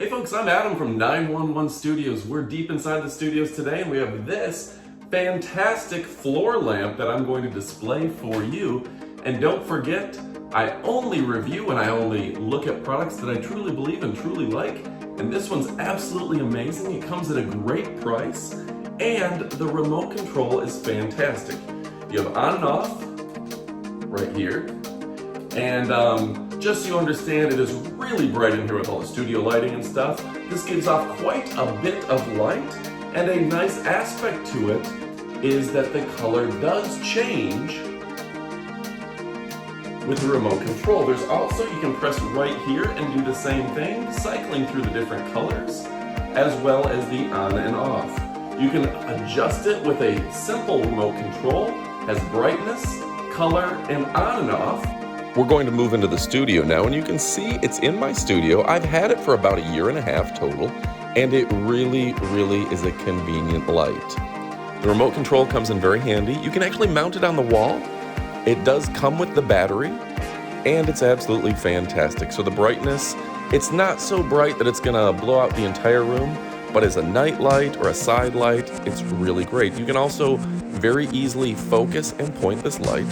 Hey folks, I'm Adam from 911 Studios. We're deep inside the studios today and we have this fantastic floor lamp that I'm going to display for you. And don't forget, I only review and I only look at products that I truly believe and truly like. And this one's absolutely amazing. It comes at a great price and the remote control is fantastic. You have on and off right here. And just so you understand, it is really bright in here with all the studio lighting and stuff. This gives off quite a bit of light, and a nice aspect to it is that the color does change with the remote control. There's also, you can press right here and do the same thing, cycling through the different colors, as well as the on and off. You can adjust it with a simple remote control, has brightness, color, and on and off. We're going to move into the studio now, and you can see it's in my studio. I've had it for about a year and a half total, and it really is a convenient light. The remote control comes in very handy. You can actually mount it on the wall. It does come with the battery, and it's absolutely fantastic. So the brightness, it's not so bright that it's gonna blow out the entire room, but as a night light or a side light, it's really great. You can also very easily focus and point this light.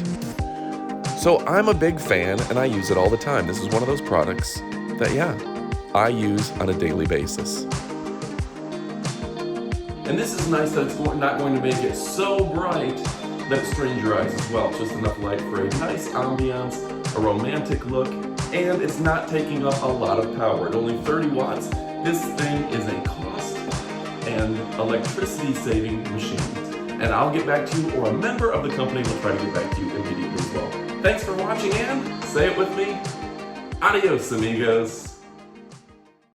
So I'm a big fan and I use it all the time. This is one of those products that, I use on a daily basis. And this is nice that it's not going to make it so bright that it strains your eyes as well. Just enough light for a nice ambiance, a romantic look, and it's not taking up a lot of power. At only 30 watts, this thing is a cost and electricity saving machine. And I'll get back to you, or a member of the company will try to get back to you immediately as well. Thanks for watching and, say it with me, adios amigos.